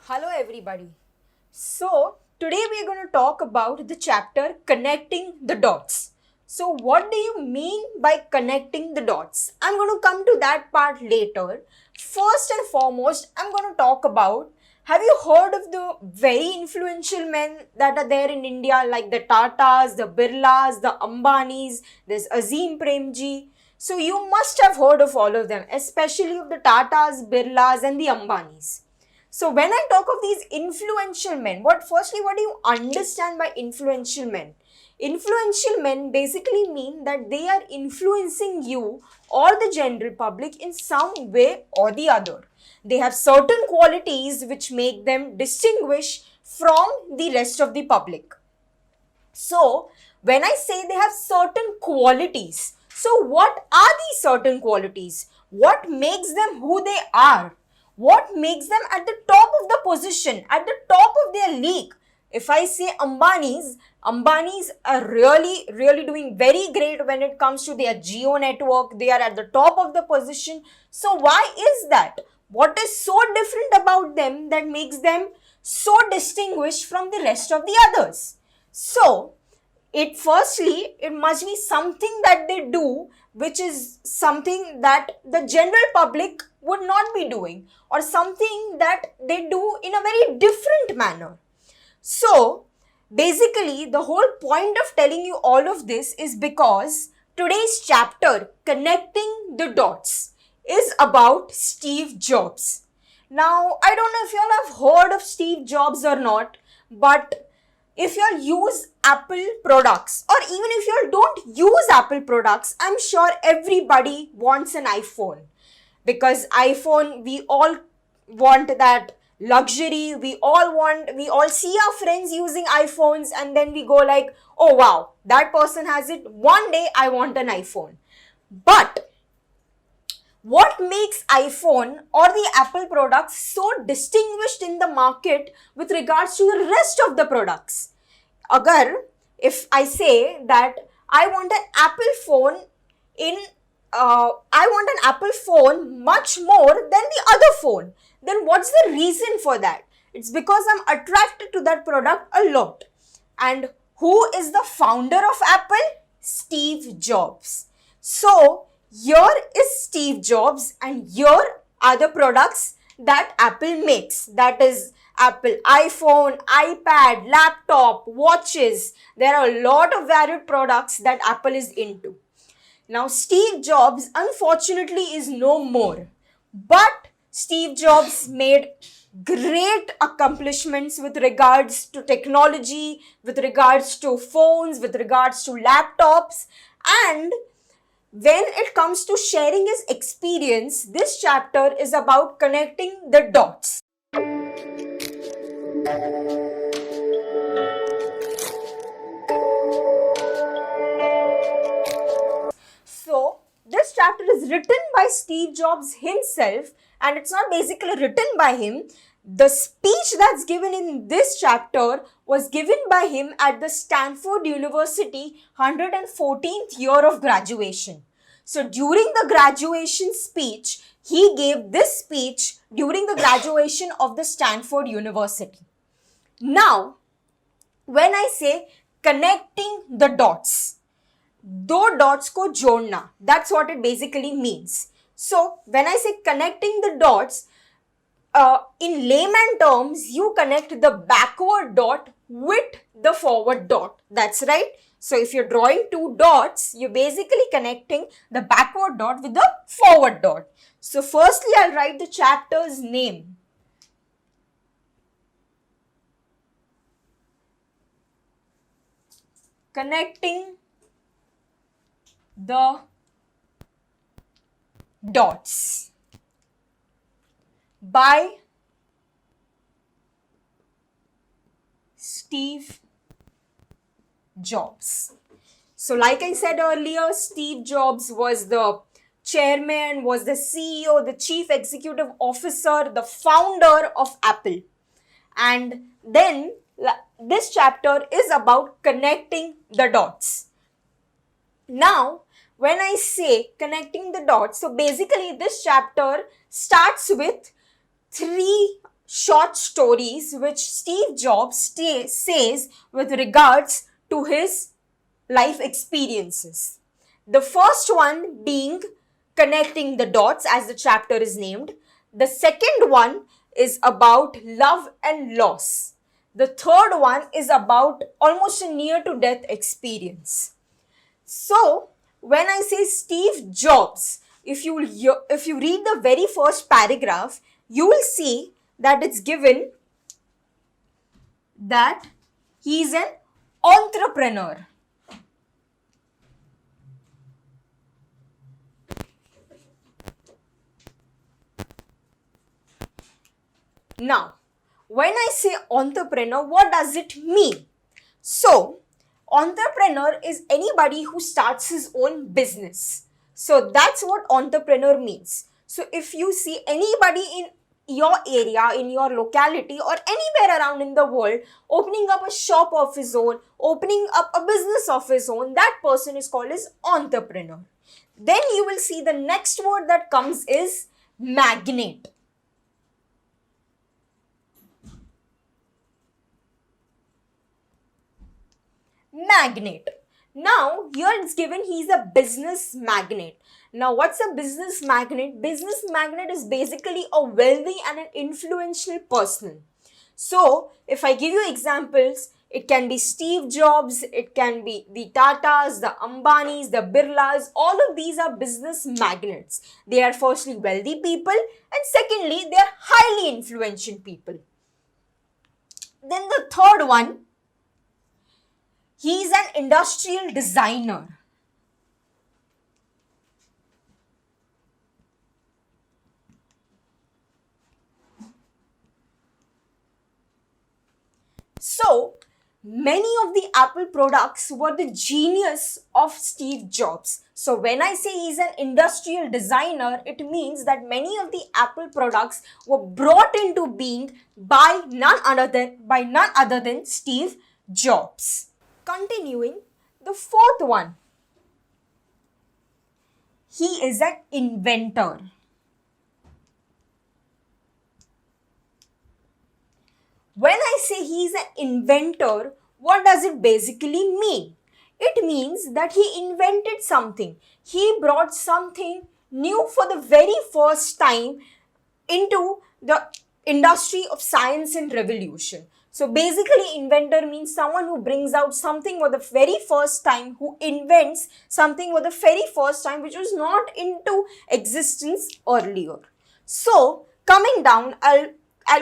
Hello everybody. So today we are going to talk about the chapter connecting the dots. So what do you mean by connecting the dots? I'm going to come to that part later. First and foremost, I'm going to talk about, have you heard of the very influential men that are there in India, like the Tatas, the Birlas, the Ambanis, there's Azim Premji. So you must have heard of all of them, especially of the Tatas, Birlas and the Ambanis. So when I talk of these influential men, what do you understand by influential men? Influential men basically mean that they are influencing you or the general public in some way or the other. They have certain qualities which make them distinguish from the rest of the public. So, when I say they have certain qualities, so what are these certain qualities? What makes them who they are? What makes them at the top of the position, at the top of their league? If I say Ambanis are really doing very great when it comes to their Jio network. They are at the top of the position. So why is that? What is so different about them that makes them so distinguished from the rest of the others? So, it must be something that they do which is something that the general public would not be doing, or something that they do in a very different manner. So, basically, the whole point of telling you all of this is because today's chapter, Connecting the Dots, is about Steve Jobs. Now, I don't know if you all have heard of Steve Jobs or not, but if you all use Apple products, or even if you all don't use Apple products, I'm sure everybody wants an iPhone. Because iPhone, we all want that luxury. We all see our friends using iPhones, and then we go like, oh wow, that person has it. One day I want an iPhone. But what makes iPhone or the Apple products so distinguished in the market with regards to the rest of the products? If I say that I want an Apple phone I want an Apple phone much more than the other phone, then what's the reason for that? It's because I'm attracted to that product a lot. And who is the founder of Apple? Steve Jobs. So, here is Steve Jobs, and here are the products that Apple makes. That is Apple iPhone, iPad, laptop, watches. There are a lot of varied products that Apple is into. Now, Steve Jobs, unfortunately, is no more. But Steve Jobs made great accomplishments with regards to technology, with regards to phones, with regards to laptops. And when it comes to sharing his experience, this chapter is about connecting the dots. So, this chapter is written by Steve Jobs himself, and it's not basically written by him. The speech that's given in this chapter was given by him at the Stanford University 114th year of graduation. So, during the graduation speech, he gave this speech during the graduation of the Stanford University. Now, when I say connecting the dots, दो dots को जोड़ना, that's what it basically means. So when I say connecting the dots, in layman terms, you connect the backward dot with the forward dot. That's right. So if you're drawing two dots, you're basically connecting the backward dot with the forward dot. So firstly, I'll write the chapter's name. Connecting the dots by Steve Jobs. So like I said earlier, Steve Jobs was the chairman, was the CEO, the chief executive officer, the founder of Apple. And then this chapter is about connecting the dots. Now, when I say connecting the dots, so basically this chapter starts with three short stories which Steve Jobs says with regards to his life experiences. The first one being connecting the dots, as the chapter is named. The second one is about love and loss. The third one is about almost a near to death experience. So, when I say Steve Jobs, if you read the very first paragraph, you will see that it's given that he is an entrepreneur. Now, when I say entrepreneur, what does it mean? So, entrepreneur is anybody who starts his own business. So, that's what entrepreneur means. So, if you see anybody in your area, in your locality, or anywhere around in the world opening up a shop of his own, opening up a business of his own, that person is called as entrepreneur. Then you will see the next word that comes is magnate. Magnate. Now, here it's given he's a business magnate. Now, what's a business magnate? Business magnate is basically a wealthy and an influential person. So, if I give you examples, it can be Steve Jobs, it can be the Tatas, the Ambanis, the Birlas. All of these are business magnates. They are firstly wealthy people, and secondly, they are highly influential people. Then the third one, he is an industrial designer. So, many of the Apple products were the genius of Steve Jobs. So, when I say he's an industrial designer, it means that many of the Apple products were brought into being by none other than Steve Jobs. Continuing, the fourth one, he is an inventor. When I say he is an inventor, what does it basically mean? It means that he invented something. He brought something new for the very first time into the industry of science and revolution. So basically, inventor means someone who brings out something for the very first time, who invents something for the very first time which was not into existence earlier. So coming down, I'll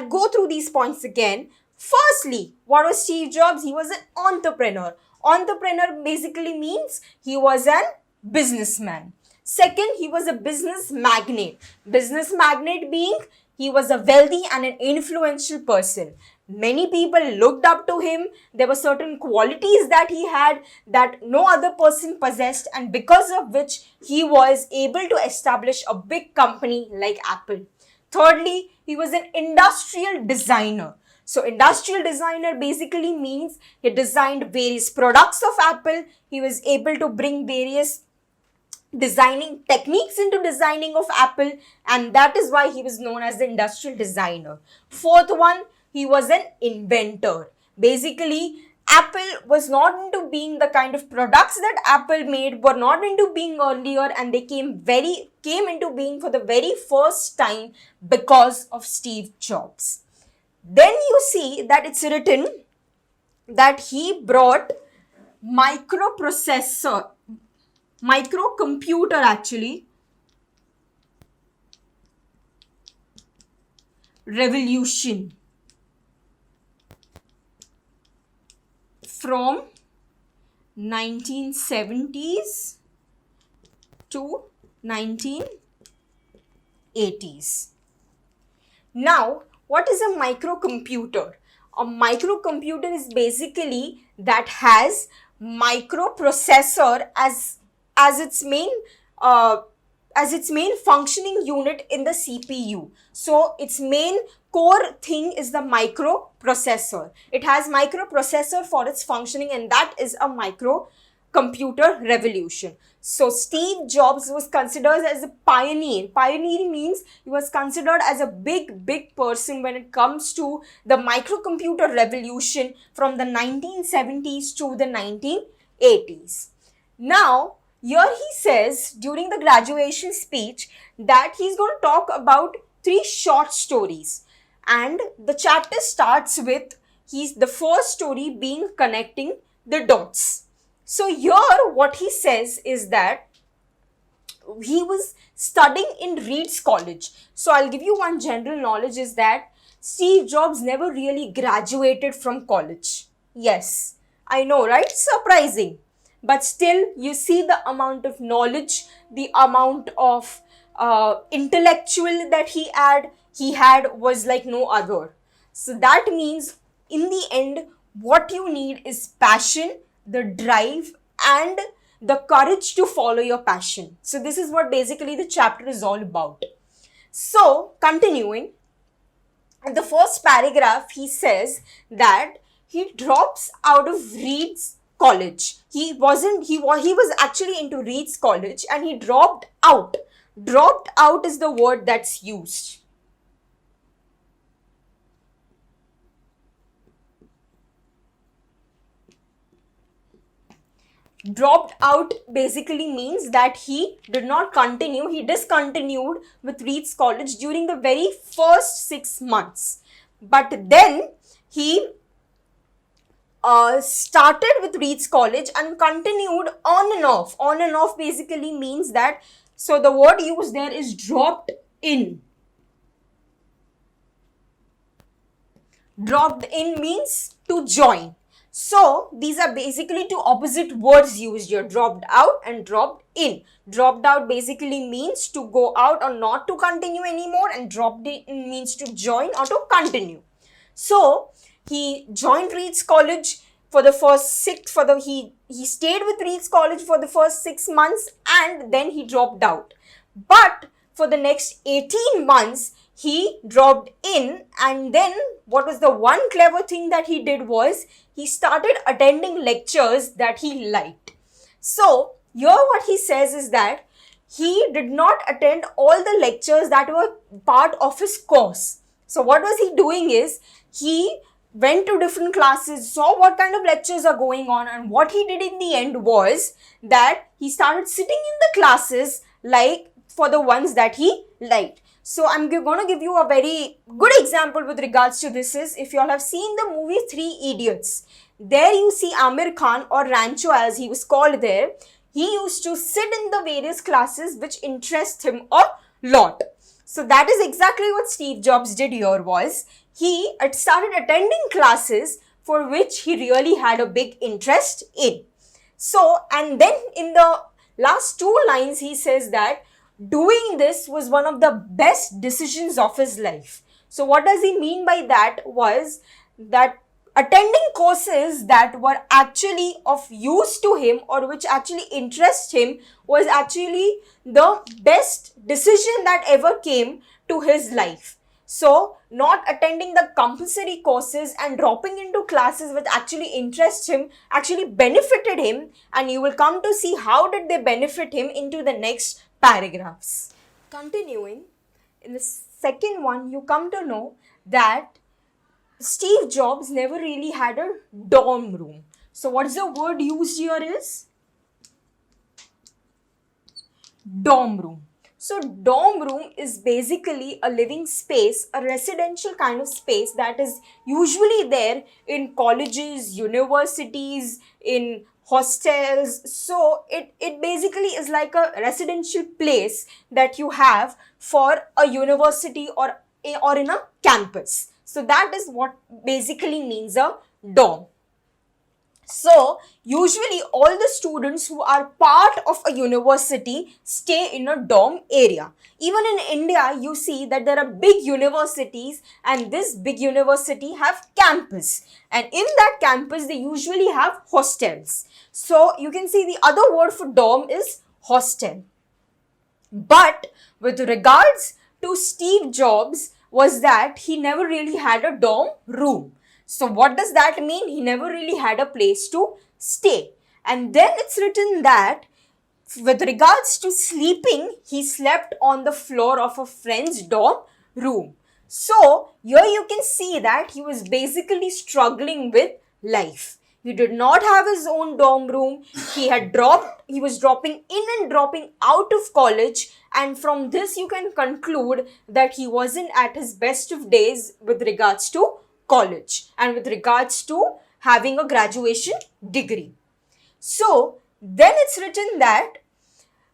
go through these points again. Firstly, what was Steve Jobs? He was an entrepreneur. Entrepreneur basically means he was a businessman. Second, he was a business magnate. Business magnate being he was a wealthy and an influential person. Many people looked up to him. There were certain qualities that he had that no other person possessed, and because of which he was able to establish a big company like Apple. Thirdly, he was an industrial designer. So industrial designer basically means he designed various products of Apple. He was able to bring various designing techniques into designing of Apple, and that is why he was known as the industrial designer. Fourth one, he was an inventor. Basically, Apple was not into being the kind of products that Apple made were not into being earlier, and they came into being for the very first time because of Steve Jobs. Then you see that it's written that he brought microcomputer actually, revolution from 1970s to 1980s. Now, what is a microcomputer? A microcomputer is basically that has microprocessor as its main functioning unit in the CPU. So its main core thing is the microprocessor. It has microprocessor for its functioning, and that is a microcomputer revolution. So Steve Jobs was considered as a pioneer. Pioneer means he was considered as a big person when it comes to the microcomputer revolution from the 1970s to the 1980s. Now, here he says during the graduation speech that he's going to talk about 3 short stories. And the chapter starts with the first story being connecting the dots. So here what he says is that he was studying in Reed's College. So I'll give you one general knowledge is that Steve Jobs never really graduated from college. Yes, I know, right? Surprising. But still, you see the amount of knowledge, the amount of intellectual that he had was like no other. So that means in the end, what you need is passion, the drive, and the courage to follow your passion. So this is what basically the chapter is all about. So continuing, in the first paragraph, he says that he drops out of Reed's College. He was actually into Reed's College and he dropped out. Dropped out is the word that's used. Dropped out basically means that he did not continue, he discontinued with Reed's College during the very first 6 months. But then he started with Reed's College and continued on and off. On and off basically means that, so the word used there is dropped in. Dropped in means to join. So these are basically 2 opposite words used here, dropped out and dropped in. Dropped out basically means to go out or not to continue anymore, and dropped in means to join or to continue. So he joined Reed's College for the first he stayed with Reed's College for the first 6 months and then he dropped out. But for the next 18 months, he dropped in, and then what was the one clever thing that he did was he started attending lectures that he liked. So here what he says is that he did not attend all the lectures that were part of his course. So what was he doing is he went to different classes, saw what kind of lectures are going on, and what he did in the end was that he started sitting in the classes like for the ones that he liked. So I'm going to give you a very good example with regards to this is, if you all have seen the movie 3 Idiots, there you see Aamir Khan, or Rancho as he was called there. He used to sit in the various classes which interest him a lot. So that is exactly what Steve Jobs did here was, he started attending classes for which he really had a big interest in. So, and then in the last 2 lines he says that doing this was one of the best decisions of his life. So what does he mean by that was that attending courses that were actually of use to him or which actually interest him was actually the best decision that ever came to his life. So not attending the compulsory courses and dropping into classes which actually interest him actually benefited him, and you will come to see how did they benefit him into the next paragraphs. Continuing, in the second one, you come to know that Steve Jobs never really had a dorm room. So what's the word used here is dorm room. So dorm room is basically a living space, a residential kind of space that is usually there in colleges, universities, in hostels. So it basically is like a residential place that you have for a university or in a campus. So that is what basically means a dorm. So usually all the students who are part of a university stay in a dorm area. Even in India, you see that there are big universities, and this big university have campus. And in that campus, they usually have hostels. So you can see the other word for dorm is hostel. But with regards to Steve Jobs was that he never really had a dorm room. So what does that mean? He never really had a place to stay. And then it's written that With regards to sleeping, he slept on the floor of a friend's dorm room. So, here you can see that he was basically struggling with life. He did not have his own dorm room. He was dropping in and dropping out of college, and from this you can conclude that he wasn't at his best of days with regards to college and with regards to having a graduation degree. So, then it's written that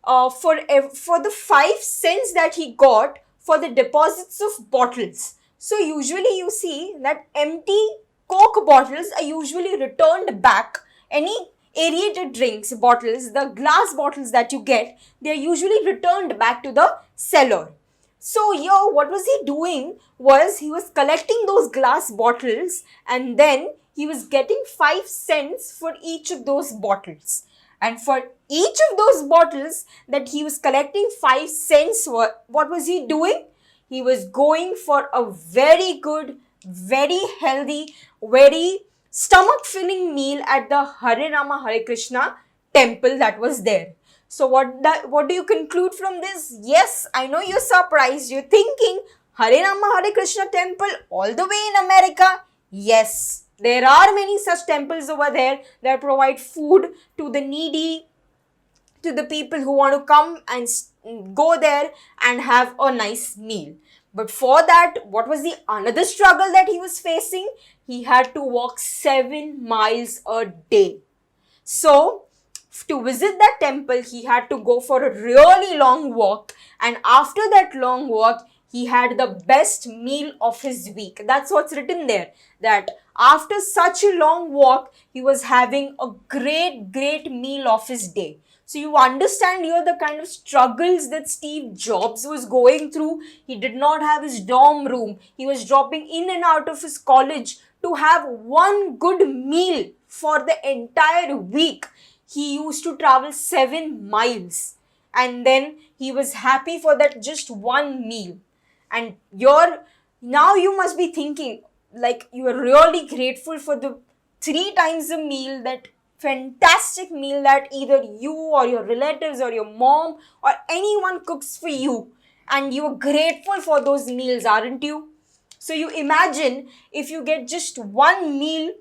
for the 5 cents that he got for the deposits of bottles. So usually you see that empty Coke bottles are usually returned back. Any aerated drinks bottles, the glass bottles that you get, they are usually returned back to the seller. So here what was he doing was he was collecting those glass bottles, and then he was getting 5 cents for each of those bottles. And for each of those bottles that he was collecting 5 cents for, what was he doing? He was going for a very good, very healthy, very stomach filling meal at the Hare Rama Hare Krishna temple that was there. So what do you conclude from this? Yes, I know you're surprised. You're thinking Hare Rama Hare Krishna temple all the way in America? Yes. There are many such temples over there that provide food to the needy, to the people who want to come and go there and have a nice meal. But for that, what was the another struggle that he was facing? He had to walk 7 miles a day. So, to visit that temple, he had to go for a really long walk, and after that long walk, he had the best meal of his week. That's what's written there, that after such a long walk, he was having a great meal of his day. So you understand here the kind of struggles that Steve Jobs was going through. He did not have his dorm room. He was dropping in and out of his college to have one good meal for the entire week. He used to travel 7 miles, and then he was happy for that just one meal. And now you must be thinking, like, you are really grateful for the 3 times a meal, that fantastic meal that either you or your relatives or your mom or anyone cooks for you, and you are grateful for those meals, aren't you? So you imagine if you get just one meal,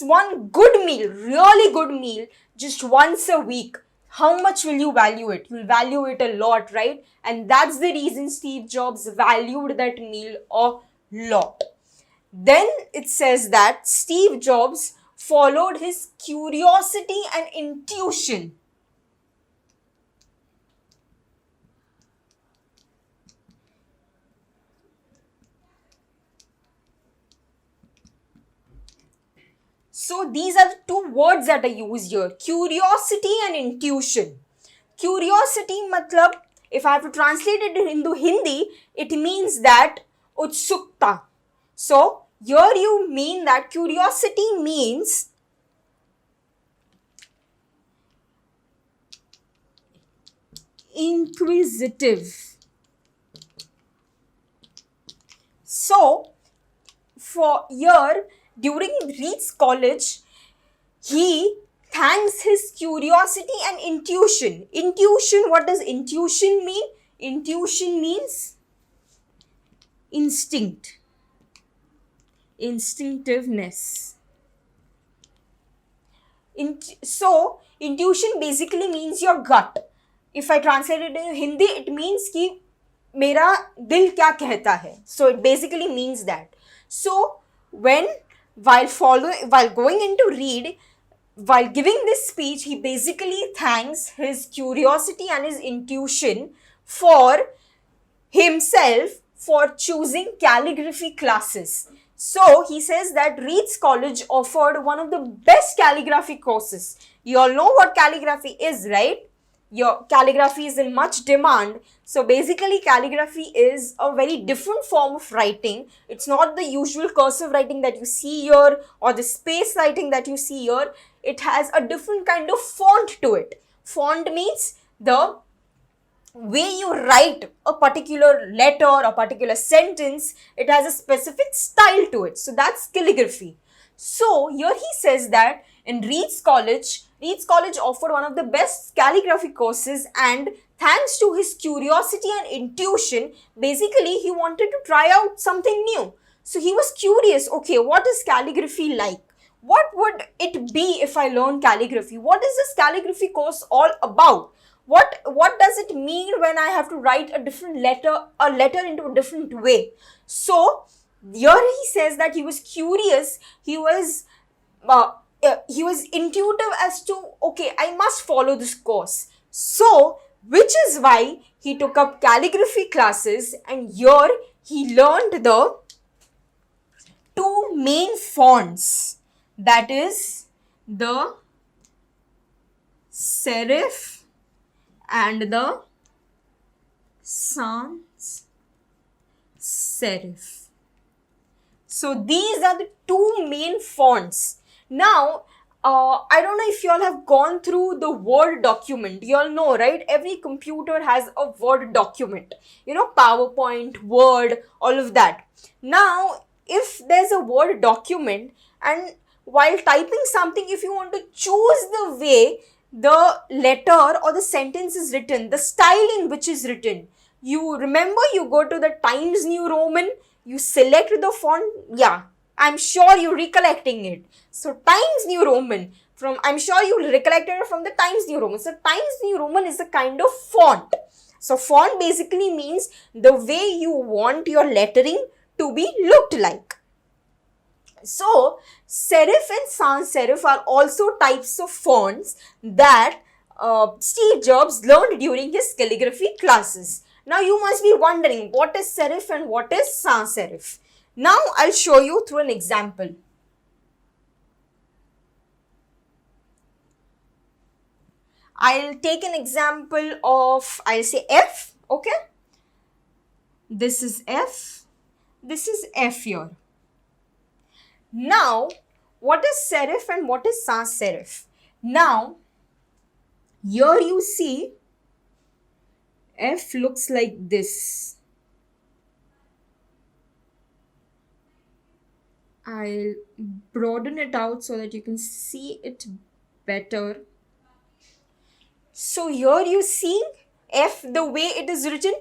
one good meal, really good meal, just once a week, how much will you value it? You'll value it a lot, right? And that's the reason Steve Jobs valued that meal a lot. Then it says that Steve Jobs followed his curiosity and intuition. So these are the 2 words that I use here, curiosity and intuition. Curiosity matlab, if I have to translate it into Hindi, it means that utsukta. So here you mean that curiosity means inquisitive. So for here, during Reed's college, he thanks his curiosity and intuition. Intuition, what does intuition mean? Intuition means instinct, instinctiveness. So, intuition basically means your gut. If I translate it in Hindi, it means कि मेरा दिल क्या कहता है. So, it basically means that. So, while going into Reed, while giving this speech, he basically thanks his curiosity and his intuition for himself for choosing calligraphy classes. So he says that Reed's College offered one of the best calligraphy courses. You all know what calligraphy is, right? Your calligraphy is in much demand. So basically calligraphy is a very different form of writing. It's not the usual cursive writing that you see here or the space writing that you see here. It has a different kind of font to it. Font means the way you write a particular letter or a particular sentence, it has a specific style to it. So that's calligraphy. So here he says that in Reed's College, Leeds College offered one of the best calligraphy courses, and thanks to his curiosity and intuition, basically he wanted to try out something new. So he was curious, okay, what is calligraphy like? What would it be if I learn calligraphy? What is this calligraphy course all about? What does it mean when I have to write a letter into a different way? So here he says that he was curious, he was intuitive as to, okay, I must follow this course. So which is why he took up calligraphy classes, and here he learned the two main fonts, that is the serif and the sans serif. So these are the two main fonts. Now, I don't know if you all have gone through the Word document. You all know, right? Every computer has a Word document. You know, PowerPoint, Word, all of that. Now, if there's a Word document, and while typing something, if you want to choose the way the letter or the sentence is written, the style in which is written, you remember, you go to the Times New Roman, you select the font. Yeah, I'm sure you're recollecting it. So Times New Roman, I'm sure you recollected it from the Times New Roman. So Times New Roman is a kind of font. So font basically means the way you want your lettering to be looked like. So serif and sans serif are also types of fonts that Steve Jobs learned during his calligraphy classes. Now you must be wondering, what is serif and what is sans serif? Now I'll show you through an example. I'll take an example of, I'll say F, okay? This is F, this is F here. Now, what is serif and what is sans serif? Now, here you see F looks like this. I'll broaden it out so that you can see it better. So here you see F, the way it is written.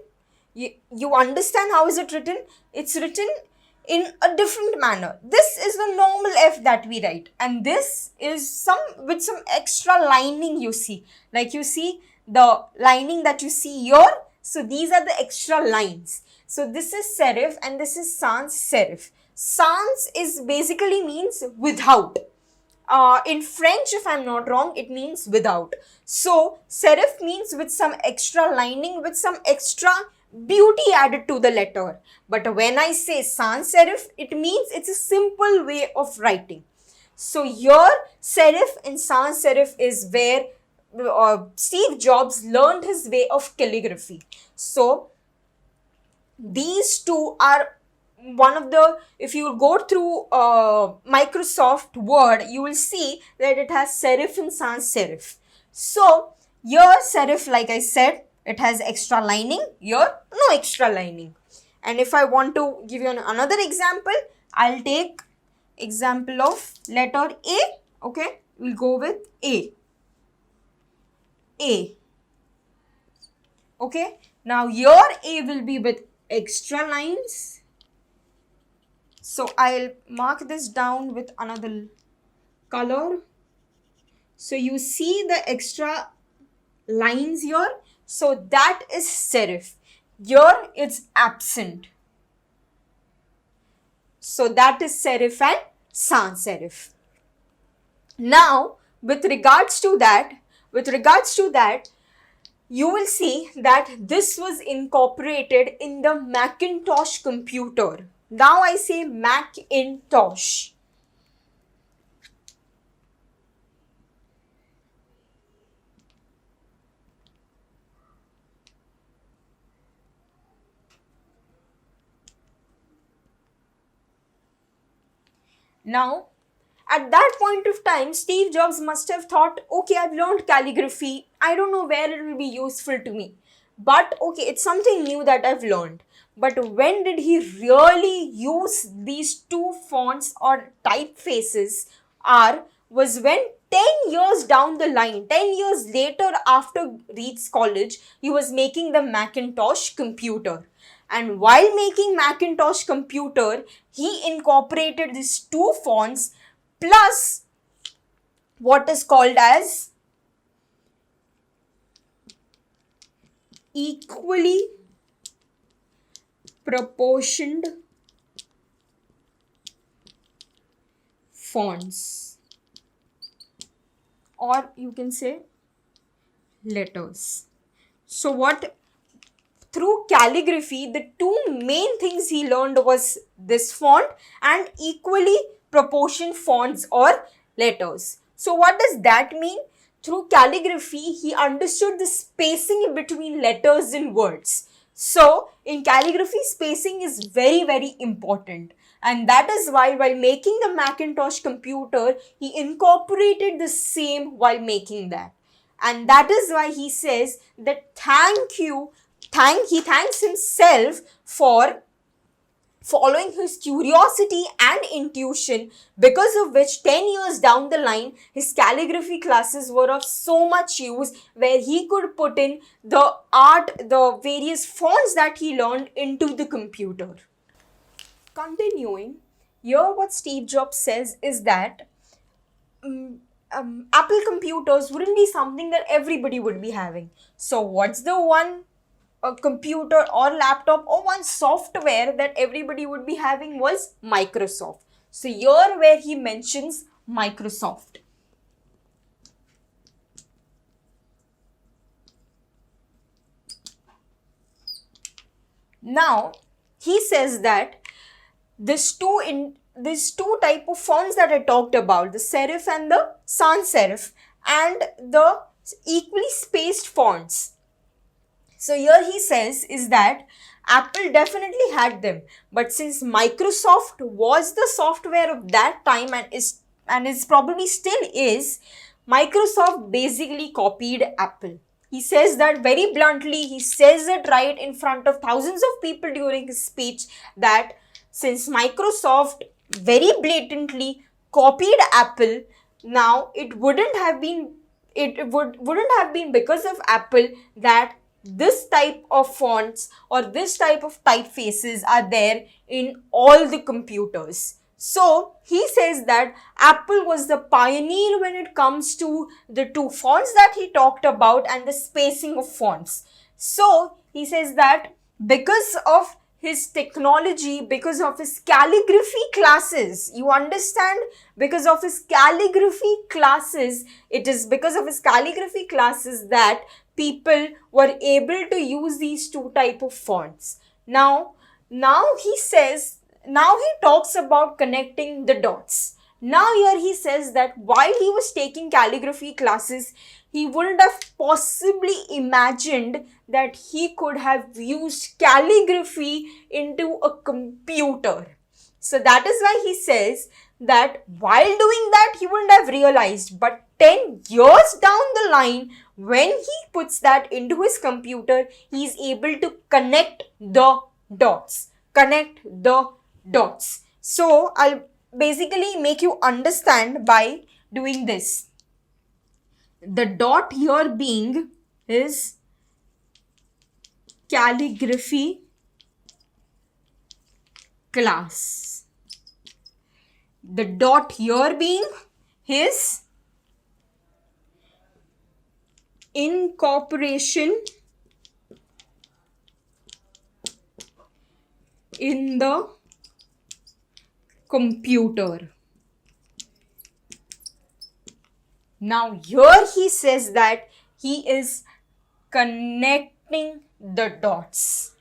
You understand how is it written? It's written in a different manner. This is the normal F that we write, and this is with some extra lining you see. Like you see the lining that you see here. So these are the extra lines. So this is serif and this is sans serif. Sans is basically means without. In French, if I'm not wrong, it means without. So serif means with some extra lining, with some extra beauty added to the letter. But when I say sans serif, it means it's a simple way of writing. So here serif and sans serif is where Steve Jobs learned his way of calligraphy. So these two are one of the, if you go through Microsoft Word, you will see that it has serif and sans serif. So here serif, like I said, it has extra lining. Here no extra lining. And if I want to give you another example, I'll take example of letter A. Okay, we'll go with A. A. Okay, now here A will be with extra lines. So I'll mark this down with another color. So you see the extra lines here. So that is serif. Here it's absent. So that is serif and sans serif. Now with regards to that, you will see that this was incorporated in the Macintosh computer. Now I say Macintosh. Now, at that point of time, Steve Jobs must have thought, okay, I've learned calligraphy. I don't know where it will be useful to me. But okay, it's something new that I've learned. But when did he really use these two fonts or typefaces was when 10 years down the line, 10 years later after Reed's college, he was making the Macintosh computer. And while making Macintosh computer, he incorporated these two fonts plus what is called as equally proportioned fonts, or you can say letters. So what, through calligraphy, the two main things he learned was this font and equally proportioned fonts or letters. So what does that mean? Through calligraphy, he understood the spacing between letters and words. So in calligraphy, spacing is very, very important. And that is why while making the Macintosh computer, he incorporated the same while making that. And that is why he says that he thanks himself for following his curiosity and intuition, because of which 10 years down the line, his calligraphy classes were of so much use, where he could put in the art, the various fonts that he learned into the computer. Continuing, here what Steve Jobs says is that Apple computers wouldn't be something that everybody would be having. So what's the one computer or laptop or one software that everybody would be having was Microsoft. So here where he mentions Microsoft. Now he says that these two type of fonts that I talked about, the serif and the sans serif, and the equally spaced fonts. So here he says is that Apple definitely had them, but since Microsoft was the software of that time and is probably still is, Microsoft basically copied Apple. He says that very bluntly, he says it right in front of thousands of people during his speech, that since Microsoft very blatantly copied Apple, now it wouldn't have been because of Apple that this type of fonts or this type of typefaces are there in all the computers. So he says that Apple was the pioneer when it comes to the two fonts that he talked about and the spacing of fonts. So he says that because of his technology, because of his calligraphy classes, you understand, because of his calligraphy classes, it is because of his calligraphy classes that people were able to use these two type of fonts. Now he talks about connecting the dots. Now here he says that while he was taking calligraphy classes, he wouldn't have possibly imagined that he could have used calligraphy into a computer. So that is why he says that while doing that, he wouldn't have realized, but 10 years down the line, when he puts that into his computer, he is able to connect the dots. So I'll basically make you understand by doing this. The dot here being his calligraphy class. The dot here being his incorporation in the computer. Now here he says that he is connecting the dots.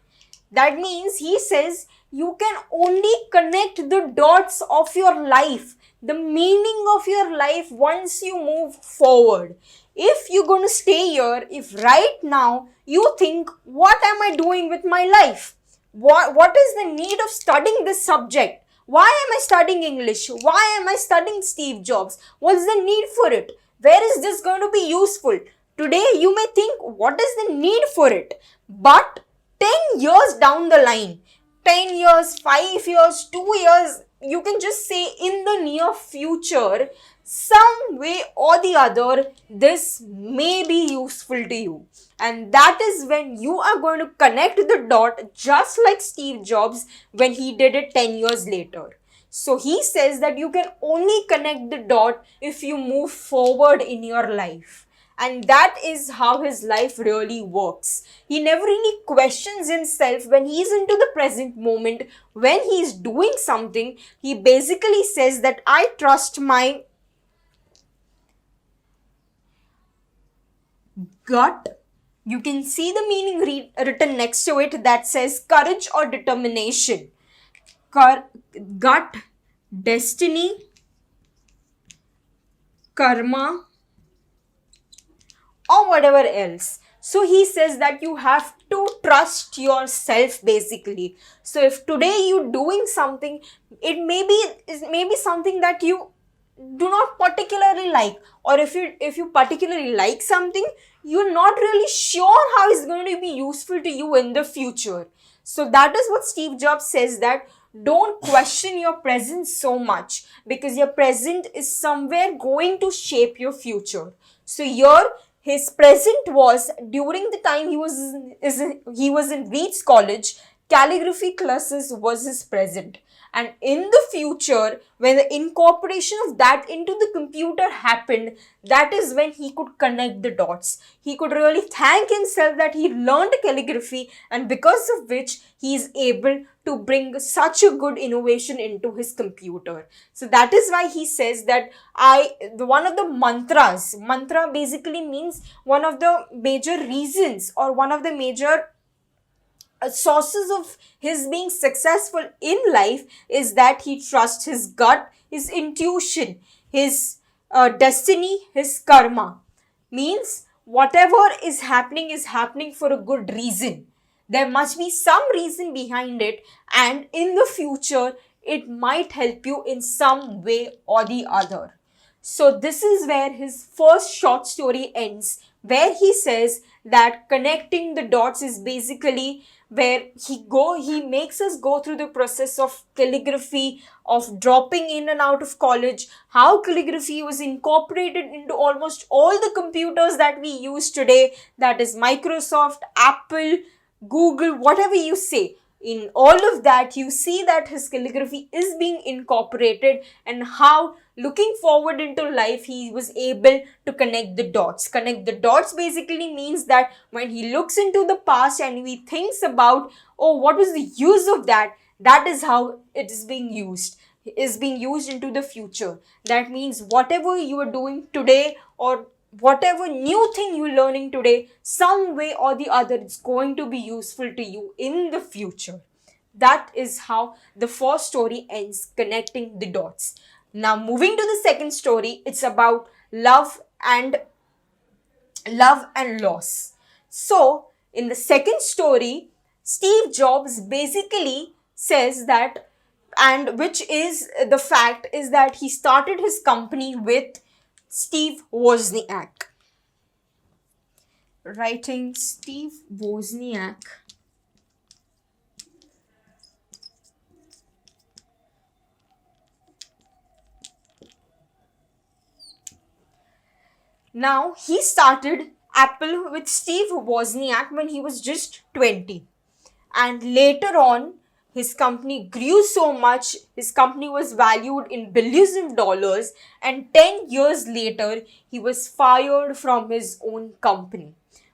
That means he says you can only connect the dots of your life, the meaning of your life, once you move forward. If you're going to stay here, if right now you think, what am I doing with my life? What is the need of studying this subject? Why am I studying English? Why am I studying Steve Jobs? What's the need for it? Where is this going to be useful? Today you may think, what is the need for it? But 10 years down the line, 10 years, 5 years, 2 years, you can just say in the near future, some way or the other, this may be useful to you. And that is when you are going to connect the dot, just like Steve Jobs when he did it 10 years later. So he says that you can only connect the dot if you move forward in your life. And that is how his life really works. He never really questions himself when he's into the present moment. When he's doing something, he basically says that I trust my gut. You can see the meaning written next to it that says courage or determination. Gut, destiny, karma, or whatever else. So he says that you have to trust yourself basically. So if today you're doing something, it may be something that you do not particularly like, or if you particularly like something, you're not really sure how it's going to be useful to you in the future. So that is what Steve Jobs says, that don't question your present so much, because your present is somewhere going to shape your future. So here his present was during the time he was in Reeds College. Calligraphy classes was his present. And in the future, when the incorporation of that into the computer happened, that is when he could connect the dots. He could really thank himself that he learned calligraphy, and because of which he is able to bring such a good innovation into his computer. So that is why he says that one of the mantra basically means one of the major reasons or one of the major sources of his being successful in life is that he trusts his gut, his intuition, his destiny, his karma. Means whatever is happening for a good reason. There must be some reason behind it, and in the future, it might help you in some way or the other. So this is where his first short story ends, where he says that connecting the dots is basically where he makes us go through the process of calligraphy, of dropping in and out of college, how calligraphy was incorporated into almost all the computers that we use today, that is Microsoft, Apple, Google, whatever you say. In all of that, you see that his calligraphy is being incorporated, and how looking forward into life, he was able to connect the dots. Connect the dots basically means that when he looks into the past and he thinks about, oh, what was the use of that? That is how it is being used. Is being used into the future. That means whatever you are doing today, or whatever new thing you're learning today, some way or the other, it's going to be useful to you in the future. That is how the first story ends, connecting the dots. Now, moving to the second story, it's about and loss. So, in the second story, Steve Jobs basically says that, and which is the fact is that he started his company with Steve Wozniak. Writing Steve Wozniak. Now, he started Apple with Steve Wozniak when he was just 20. And later on, his company grew so much, his company was valued in billions of dollars, and 10 years later, he was fired from his own company.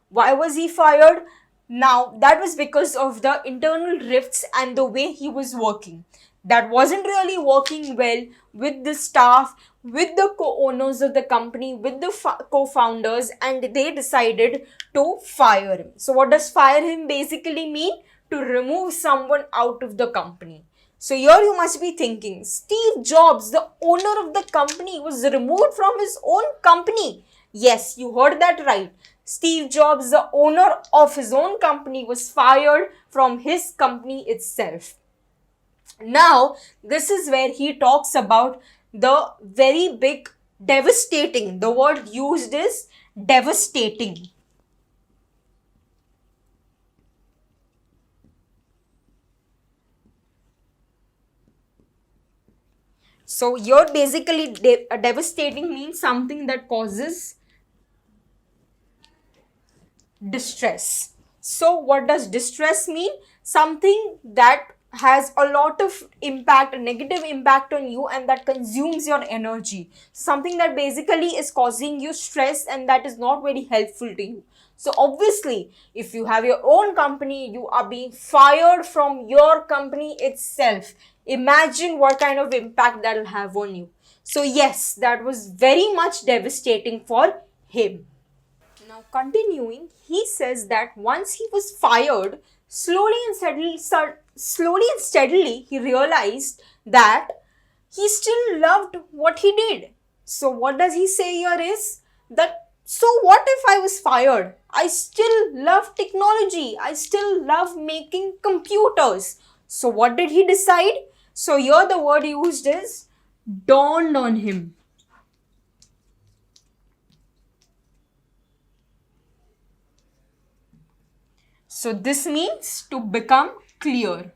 Why was he fired? Now, that was because of the internal rifts and the way he was working. That wasn't really working well with the staff, with the co-owners of the company, with the co-founders, and they decided to fire him. So what does fire him basically mean? To remove someone out of the company. So here you must be thinking, Steve Jobs, the owner of the company, was removed from his own company. Yes, you heard that right. Steve Jobs, the owner of his own company, was fired from his company itself. Now, this is where he talks about the very big devastating. The word used is devastating. So here basically devastating means something that causes distress. So what does distress mean? Something that has a lot of impact, a negative impact on you, and that consumes your energy. Something that basically is causing you stress and that is not very helpful to you. So obviously, if you have your own company, you are being fired from your company itself. Imagine what kind of impact that will have on you. So yes, that was very much devastating for him. Now continuing, he says that once he was fired, slowly and steadily he realized that he still loved what he did. So what does he say here is that, so what if I was fired? I still love technology. I still love making computers. So what did he decide? So here the word used is dawned on him. So this means to become clear.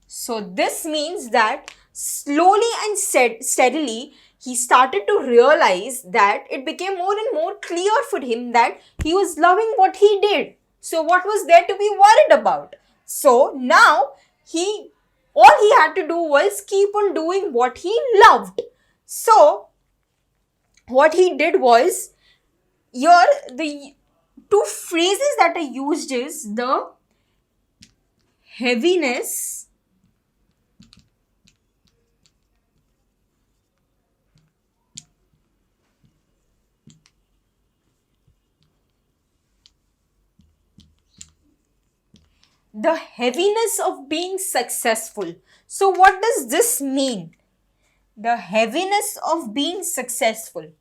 So this means that slowly and steadily he started to realize that it became more and more clear for him that he was loving what he did. So what was there to be worried about? So now all he had to do was keep on doing what he loved. So what he did was, here the two phrases that I used is the heaviness of being successful. So what does this mean? The heaviness of being successful.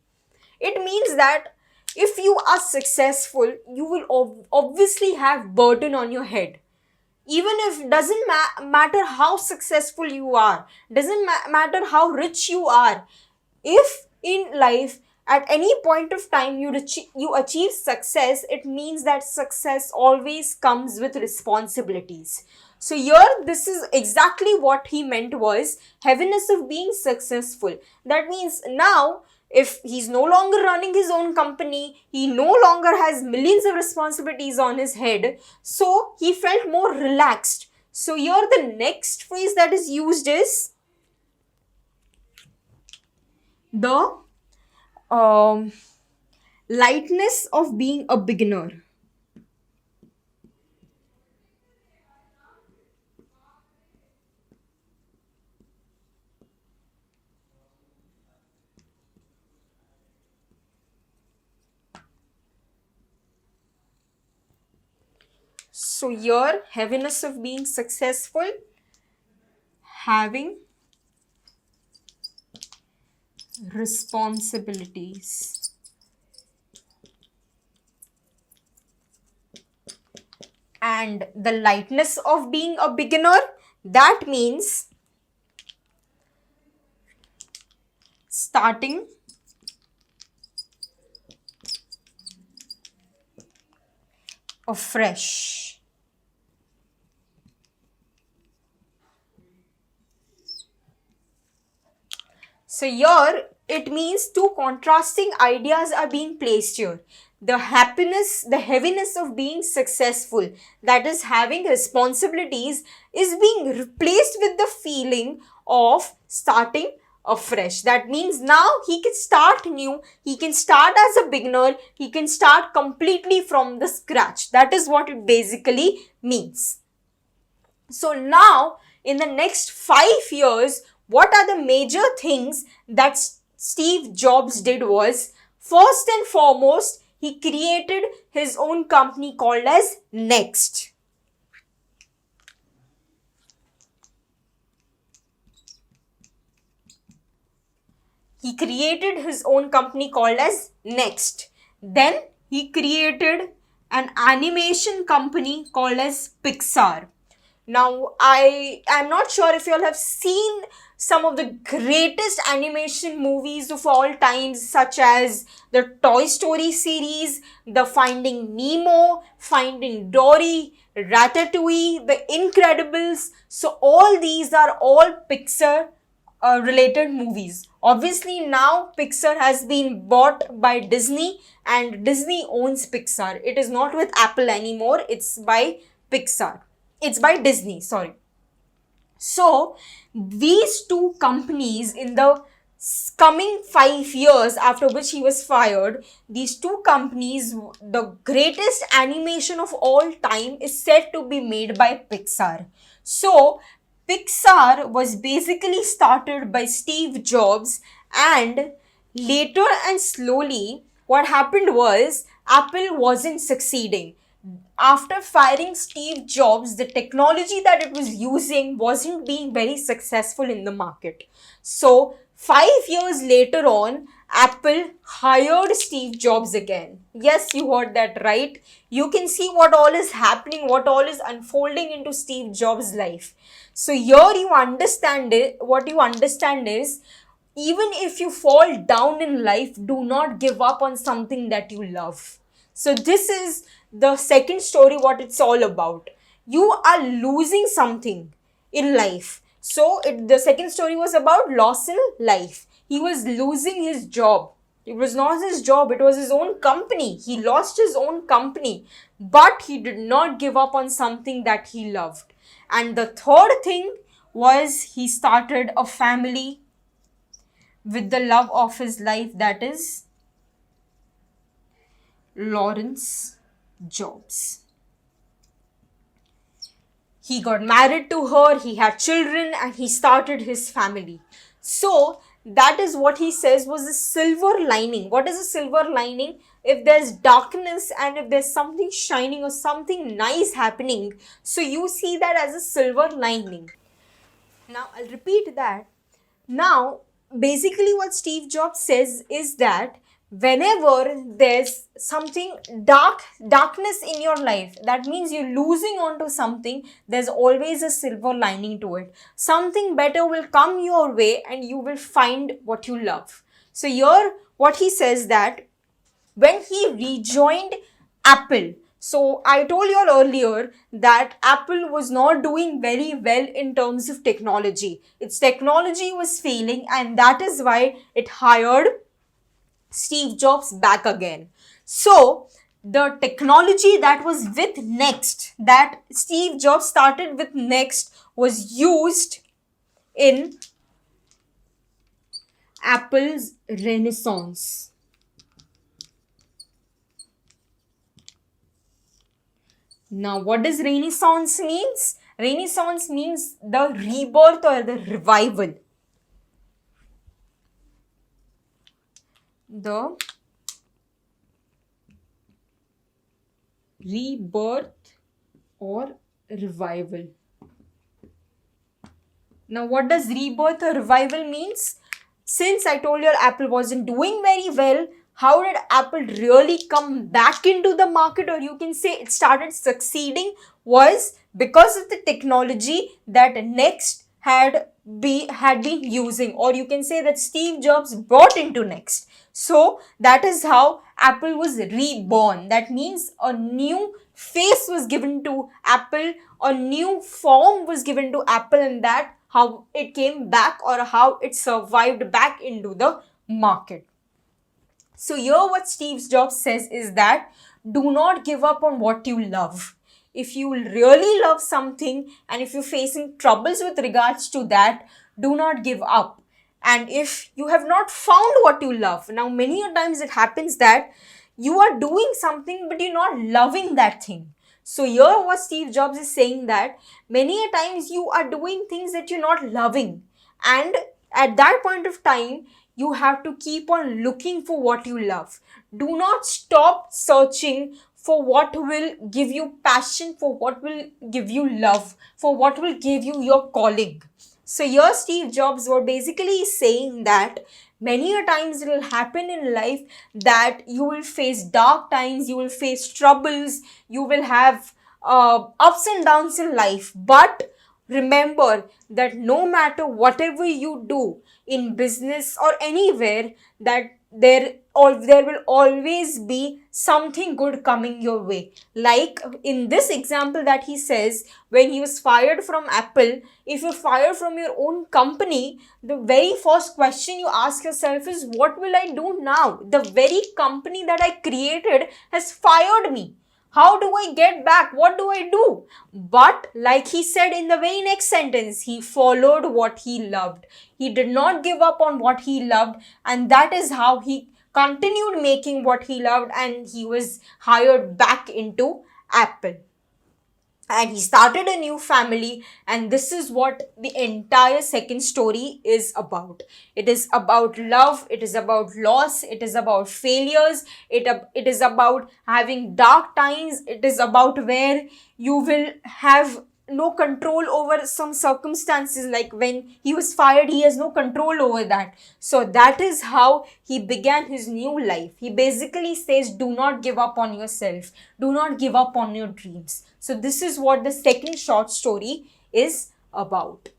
It means that if you are successful, you will obviously have burden on your head. Even if it doesn't matter how successful you are, doesn't matter how rich you are, if in life at any point of time you achieve success, it means that success always comes with responsibilities. So here this is exactly what he meant was heaviness of being successful. That means now if he's no longer running his own company, he no longer has millions of responsibilities on his head, so he felt more relaxed. So here the next phrase that is used is the lightness of being a beginner. So here, heaviness of being successful, having responsibilities. And the lightness of being a beginner, that means starting afresh. So here it means two contrasting ideas are being placed here. The heaviness of being successful, that is having responsibilities, is being replaced with the feeling of starting afresh. That means now he can start new, he can start as a beginner, he can start completely from the scratch. That is what it basically means. So now in the next 5 years, what are the major things that Steve Jobs did was, first and foremost, he created his own company called as Next. He created his own company called as Next. Then he created an animation company called as Pixar. Now, I am not sure if you all have seen some of the greatest animation movies of all times, such as the Toy Story series, the Finding Nemo, Finding Dory, Ratatouille, The Incredibles. So, all these are all Pixar related movies. Obviously, now Pixar has been bought by Disney and Disney owns Pixar. It is not with Apple anymore, it's by Pixar. It's by Disney, sorry. So, these two companies in the coming 5 years after which he was fired, these two companies, the greatest animation of all time, is said to be made by Pixar. So, Pixar was basically started by Steve Jobs, and later and slowly, what happened was Apple wasn't succeeding. After firing Steve Jobs, the technology that it was using wasn't being very successful in the market. So, 5 years later on, Apple hired Steve Jobs again. Yes, you heard that right. You can see what all is happening, what all is unfolding into Steve Jobs' life. So, here you understand it. What you understand is, even if you fall down in life, do not give up on something that you love. So, this is the second story, what it's all about. You are losing something in life. So, the second story was about loss in life. He was losing his job. It was not his job, it was his own company. He lost his own company, but he did not give up on something that he loved. And the third thing was he started a family with the love of his life, that is Lawrence Jobs. He got married to her, he had children, and he started his family. So, that is what he says was a silver lining. What is a silver lining? If there's darkness and if there's something shining or something nice happening, so you see that as a silver lining. Now, I'll repeat that. Now, basically what Steve Jobs says is that whenever there's something darkness in your life, that means you're losing onto something, there's always a silver lining to it. Something better will come your way and you will find what you love. So here what he says that when he rejoined Apple, so I told you all earlier that Apple was not doing very well in terms of technology. Its technology was failing, and that is why it hired Steve Jobs back again. So, the technology that was with Next, that Steve Jobs started with Next, was used in Apple's Renaissance. Now, what does Renaissance means? Renaissance means the rebirth or the revival. The rebirth or revival. Now, what does rebirth or revival means? Since I told you Apple wasn't doing very well, how did Apple really come back into the market, or you can say it started succeeding, was because of the technology that Next had been using, or you can say that Steve Jobs brought into Next. So that is how Apple was reborn. That means a new face was given to Apple, a new form was given to Apple, and that how it came back or how it survived back into the market. So here what Steve Jobs says is that do not give up on what you love. If you really love something and if you're facing troubles with regards to that, do not give up. And if you have not found what you love, now many a times it happens that you are doing something but you're not loving that thing. So here what Steve Jobs is saying that many a times you are doing things that you're not loving, and at that point of time you have to keep on looking for what you love. Do not stop searching for what will give you passion, for what will give you love, for what will give you your calling. So here Steve Jobs were basically saying that many a times it will happen in life that you will face dark times, you will face troubles, you will have ups and downs in life, but remember that no matter whatever you do in business or anywhere, that there will always be something good coming your way. Like in this example that he says, when he was fired from Apple, if you're fired from your own company, the very first question you ask yourself is, what will I do now? The very company that I created has fired me. How do I get back? What do I do? But like he said in the very next sentence, he followed what he loved. He did not give up on what he loved, and that is how he continued making what he loved, and he was hired back into Apple. And he started a new family, and this is what the entire second story is about. It is about love, it is about loss, it is about failures, it is about having dark times, it is about where you will have no control over some circumstances. Like when he was fired, he has no control over that. So that is how he began his new life. He basically says, do not give up on yourself, do not give up on your dreams. So this is what the second short story is about.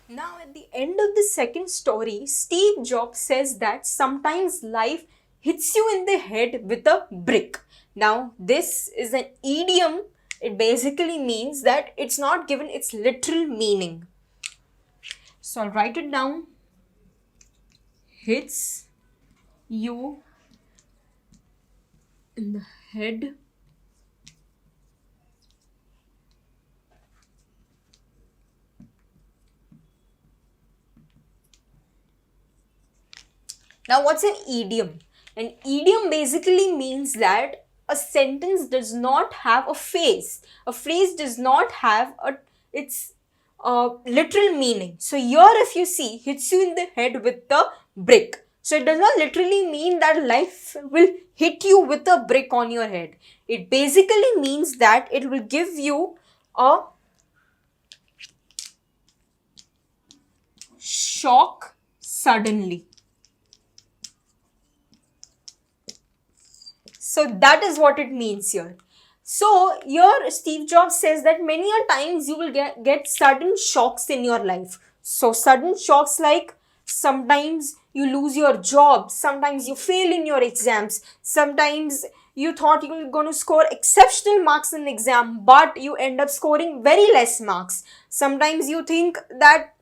Now at the end of the second story, Steve Jobs says that sometimes life hits you in the head with a brick. Now this is an idiom. It basically means that it's not given its literal meaning. So I'll write it down. Hits you in the head Now, what's an idiom? An idiom basically means that a sentence does not have a phrase. A phrase does not have its literal meaning. So here, if you see, hits you in the head with the brick. So it does not literally mean that life will hit you with a brick on your head. It basically means that it will give you a shock suddenly. So that is what it means here. So here Steve Jobs says that many a times you will get sudden shocks in your life. So sudden shocks like sometimes you lose your job, sometimes you fail in your exams, sometimes you thought you were going to score exceptional marks in the exam, but you end up scoring very less marks. Sometimes you think that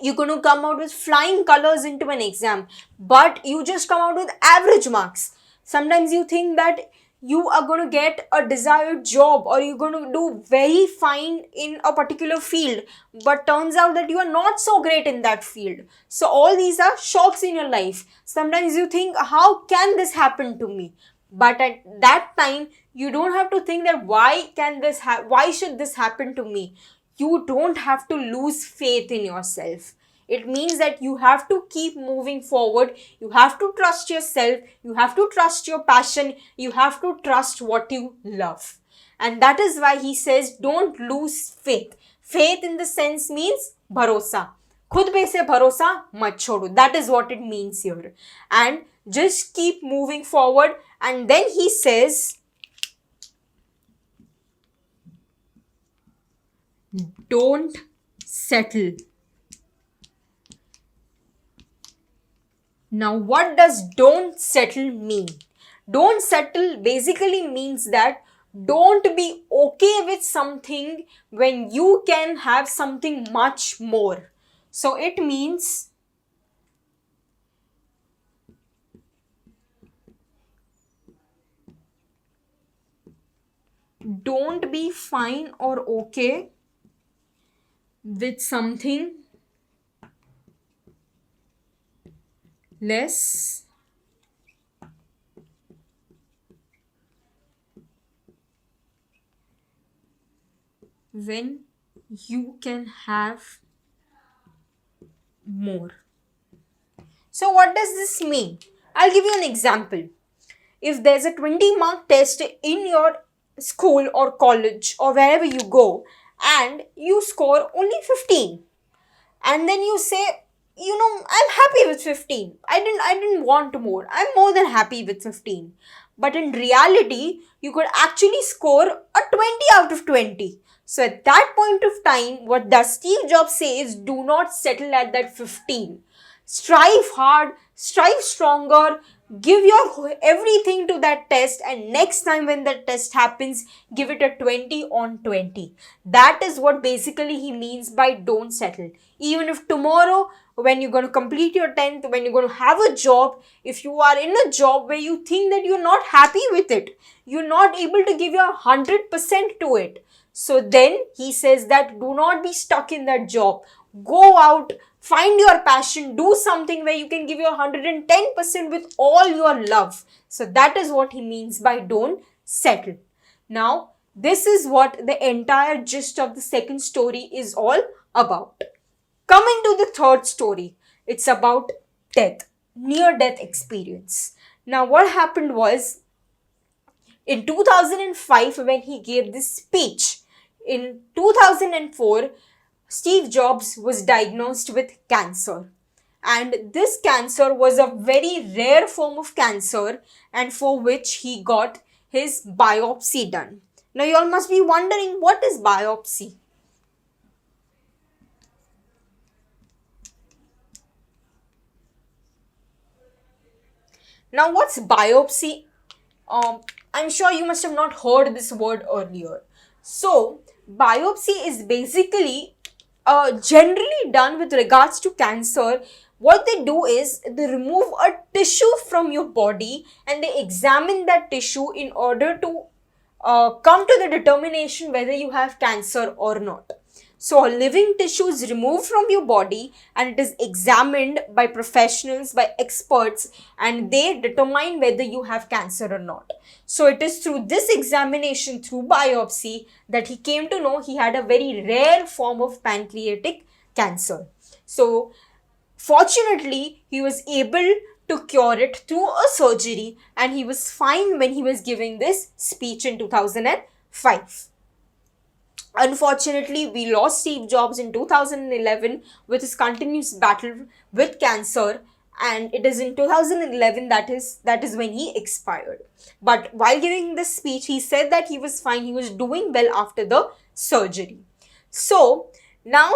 you're going to come out with flying colors into an exam, but you just come out with average marks. Sometimes you think that you are going to get a desired job or you're going to do very fine in a particular field, but turns out that you are not so great in that field. So all these are shocks in your life. Sometimes you think, how can this happen to me? But at that time, you don't have to think that why should this happen to me? You don't have to lose faith in yourself. It means that you have to keep moving forward. You have to trust yourself. You have to trust your passion. You have to trust what you love. And that is why he says, don't lose faith. Faith in the sense means bharosa. खुद पे से भरोसा मत छोड़ो. That is what it means here. And just keep moving forward. And then he says, don't settle. Now, what does don't settle mean? Don't settle basically means that don't be okay with something when you can have something much more. So it means don't be fine or okay with something less when you can have more. So what does this mean? I'll give you an example. If there's a 20-mark test in your school or college or wherever you go and you score only 15, and then you say, I'm happy with 15. I didn't want more. I'm more than happy with 15. but in reality, you could actually score a 20 out of 20. So at that point of time, what does Steve Jobs say is, do not settle at that 15. Strive hard, strive stronger, give your everything to that test, and next time when that test happens, give it a 20 on 20. That is what basically he means by don't settle. Even if tomorrow, when you're going to complete your 10th, when you're going to have a job, if you are in a job where you think that you're not happy with it, you're not able to give your 100% to it, so then he says that do not be stuck in that job. Go out, find your passion, do something where you can give your 110% with all your love. So that is what he means by don't settle. Now, this is what the entire gist of the second story is all about. Coming to the third story, it's about death, near-death experience. Now, what happened was, in 2005, when he gave this speech, in 2004, Steve Jobs was diagnosed with cancer. And this cancer was a very rare form of cancer, and for which he got his biopsy done. Now, you all must be wondering, what is biopsy? Now, what's biopsy? I'm sure you must have not heard this word earlier. So, biopsy is basically generally done with regards to cancer. What they do is they remove a tissue from your body and they examine that tissue in order to come to the determination whether you have cancer or not. So, a living tissue is removed from your body and it is examined by professionals, by experts, and they determine whether you have cancer or not. So, it is through this examination, through biopsy, that he came to know he had a very rare form of pancreatic cancer. So, fortunately, he was able to cure it through a surgery and he was fine when he was giving this speech in 2005. Unfortunately, we lost Steve Jobs in 2011 with his continuous battle with cancer, and it is in 2011 that is when he expired. But while giving this speech, he said that he was fine, he was doing well after the surgery. So, now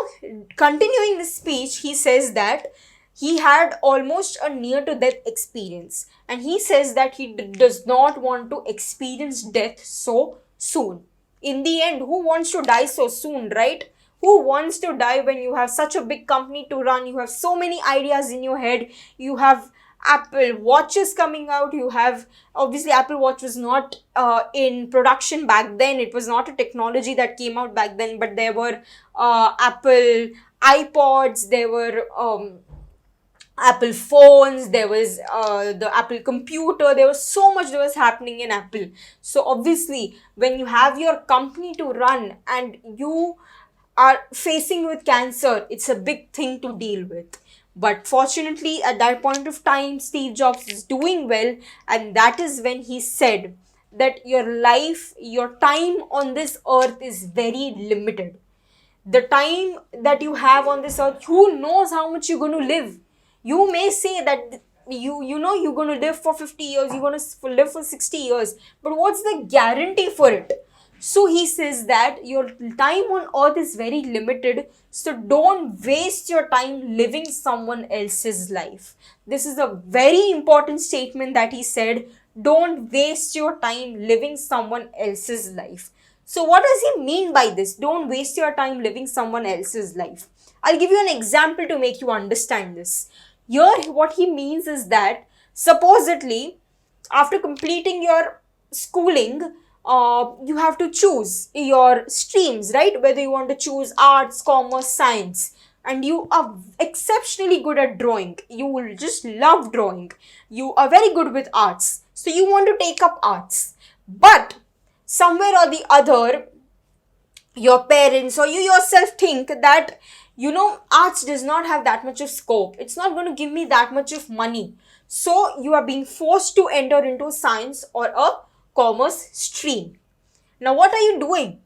continuing the speech, he says that he had almost a near to death experience, and he says that he does not want to experience death so soon. In the end, who wants to die so soon, right? Who wants to die when you have such a big company to run? You have so many ideas in your head. You have Apple watches coming out. You have, obviously, Apple Watch was not in production back then. It was not a technology that came out back then, but there were Apple iPods, there were Apple phones, there was the Apple computer, there was so much that was happening in Apple. So obviously, when you have your company to run and you are facing with cancer, it's a big thing to deal with. But fortunately, at that point of time, Steve Jobs is doing well, and that is when he said that your life, your time on this earth is very limited. The time that you have on this earth, who knows how much you're going to live? You may say that you know you're going to live for 50 years, you're going to live for 60 years, but what's the guarantee for it? So he says that your time on earth is very limited, so don't waste your time living someone else's life. This is a very important statement that he said. Don't waste your time living someone else's life. So what does he mean by this? Don't waste your time living someone else's life. I'll give you an example to make you understand this. Here, what he means is that supposedly, after completing your schooling, you have to choose your streams, right? Whether you want to choose arts, commerce, science, and you are exceptionally good at drawing. You will just love drawing. You are very good with arts. So you want to take up arts. But somewhere or the other, your parents or you yourself think that, arts does not have that much of scope. It's not going to give me that much of money. So you are being forced to enter into science or a commerce stream. Now, what are you doing?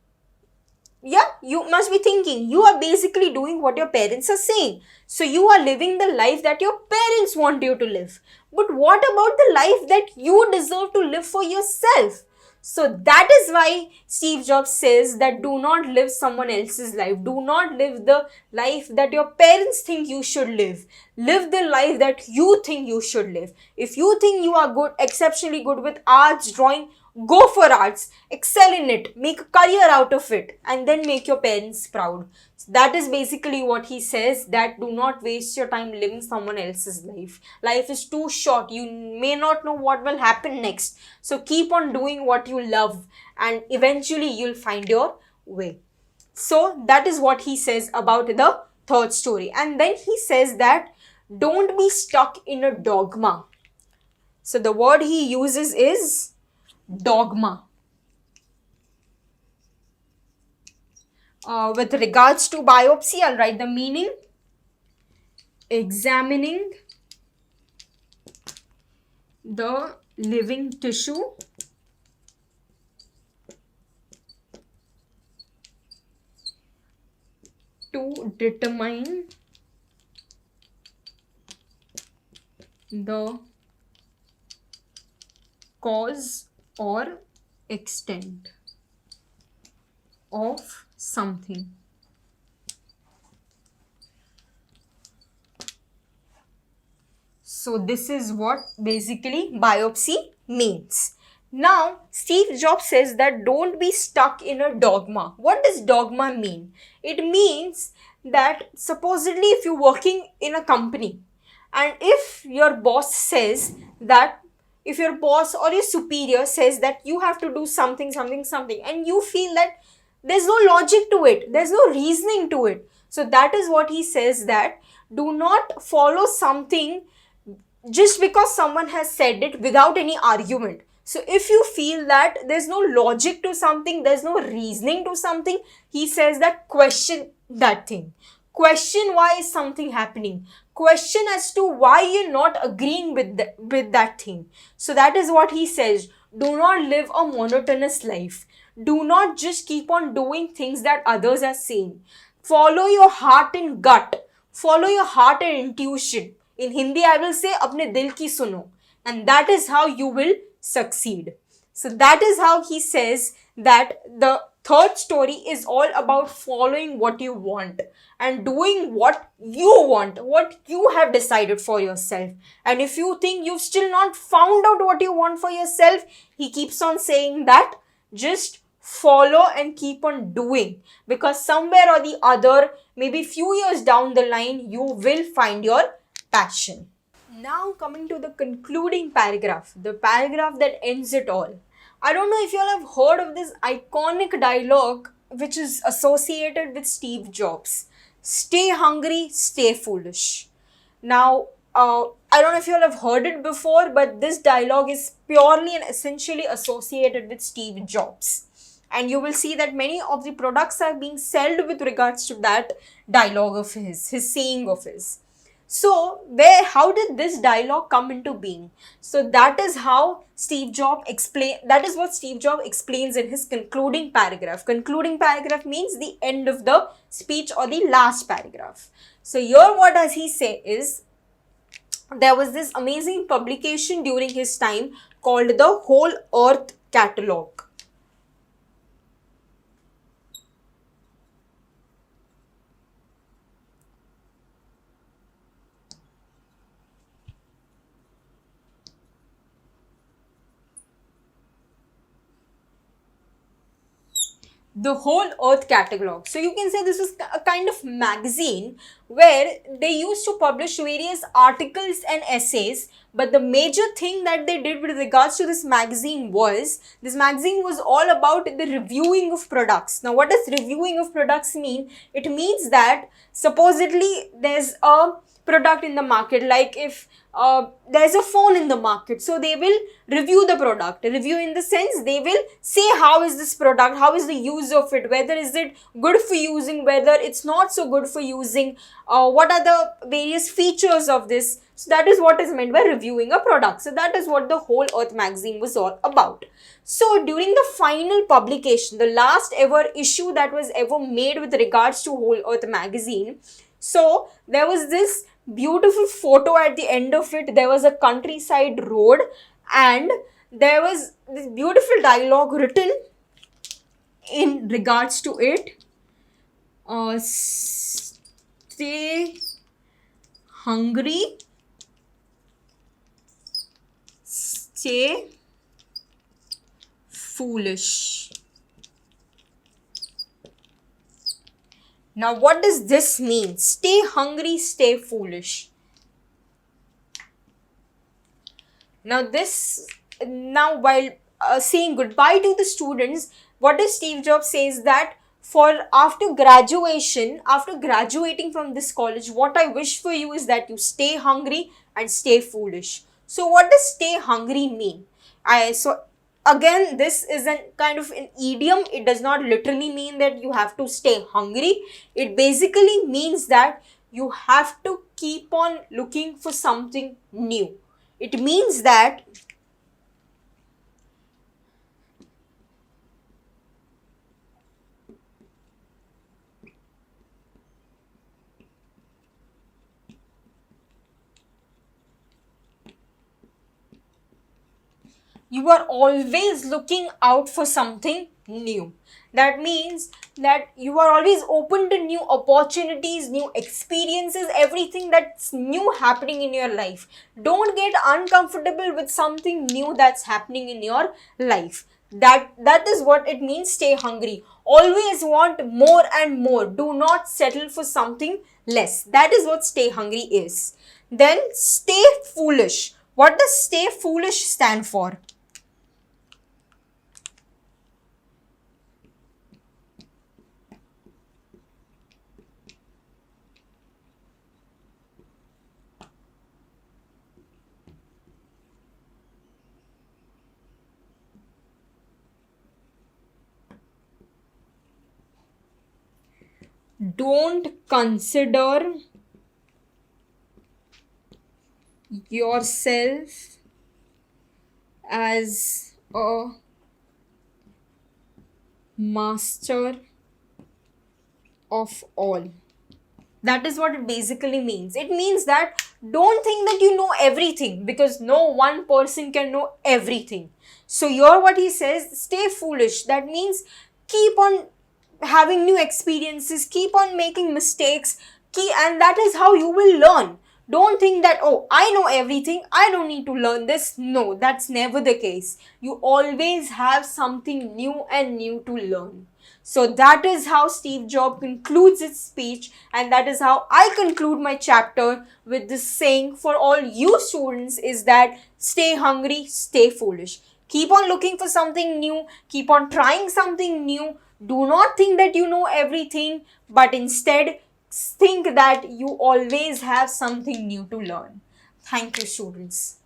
Yeah, you must be thinking, you are basically doing what your parents are saying. So you are living the life that your parents want you to live. But what about the life that you deserve to live for yourself? So that is why Steve Jobs says that do not live someone else's life. Do not live the life that your parents think you should live. Live the life that you think you should live. If you think you are good, exceptionally good with arts, drawing, go for arts, excel in it, make a career out of it, and then make your parents proud. So that is basically what he says, that do not waste your time living someone else's life. Life is too short. You may not know what will happen next. So keep on doing what you love, and eventually you'll find your way. So that is what he says about the third story. And then he says that don't be stuck in a dogma. So the word he uses is dogma. With regards to biopsy, I'll write the meaning. Examining the living tissue to determine the cause or extent of something. So this is what basically biopsy means. Now, Steve Jobs says that don't be stuck in a dogma. What does dogma mean? It means that supposedly if you're working in a company and if your boss says that, if your boss or your superior says that you have to do something, and you feel that there's no logic to it, there's no reasoning to it. So that is what he says, that do not follow something just because someone has said it without any argument. So if you feel that there's no logic to something, there's no reasoning to something, he says that question that thing. Question why is something happening. Question as to why you're not agreeing with that thing. So that is what he says. Do not live a monotonous life. Do not just keep on doing things that others are saying. Follow your heart and gut. Follow your heart and intuition. In Hindi, I will say, apne dil ki suno. And that is how you will succeed. So that is how he says that the third story is all about following what you want and doing what you want, what you have decided for yourself. And if you think you've still not found out what you want for yourself, he keeps on saying that just follow and keep on doing, because somewhere or the other, maybe few years down the line, you will find your passion. Now coming to the concluding paragraph, the paragraph that ends it all. I don't know if you all have heard of this iconic dialogue which is associated with Steve Jobs. Stay hungry, stay foolish. Now, I don't know if you all have heard it before, but this dialogue is purely and essentially associated with Steve Jobs. And you will see that many of the products are being sold with regards to that dialogue of his saying of his. So, how did this dialogue come into being? So that is how Steve Jobs that is what Steve Jobs explains in his concluding paragraph. Concluding paragraph means the end of the speech or the last paragraph. So here what does he say is, there was this amazing publication during his time called the Whole Earth Catalog. The Whole Earth Catalog. So you can say this is a kind of magazine where they used to publish various articles and essays, but the major thing that they did with regards to this magazine was all about the reviewing of products. Now what does reviewing of products mean? It means that supposedly there's a product in the market, like if there's a phone in the market, so they will review the product. Review in the sense, they will say how is this product, how is the use of it, whether is it good for using, whether it's not so good for using, what are the various features of this. So that is what is meant by reviewing a product. So that is what the Whole Earth magazine was all about. So during the final publication, the last ever issue that was ever made with regards to Whole Earth magazine, so there was this beautiful photo at the end of it. There was a countryside road, and there was this beautiful dialogue written in regards to it. Stay hungry, stay foolish. Now, what does this mean? Stay hungry, stay foolish. Now, while saying goodbye to the students, what does Steve Jobs says that for after graduation, after graduating from this college, what I wish for you is that you stay hungry and stay foolish. So, what does stay hungry mean? So again, this is a kind of an idiom. It does not literally mean that you have to stay hungry. It basically means that you have to keep on looking for something new. It means that you are always looking out for something new. That means that you are always open to new opportunities, new experiences, everything that's new happening in your life. Don't get uncomfortable with something new that's happening in your life. That is what it means, stay hungry. Always want more and more. Do not settle for something less. That is what stay hungry is. Then stay foolish. What does stay foolish stand for? Don't consider yourself as a master of all. That is what it basically means. It means that don't think that you know everything, because no one person can know everything. So here what he says, stay foolish. That means keep on having new experiences, keep on making mistakes, and that is how you will learn. Don't think that, oh, I know everything, I don't need to learn this. No, that's never the case. You always have something new and new to learn. So that is how Steve Jobs concludes his speech, and that is how I conclude my chapter with this saying for all you students is that stay hungry, stay foolish. Keep on looking for something new, keep on trying something new. Do not think that you know everything, but instead think that you always have something new to learn. Thank you, students.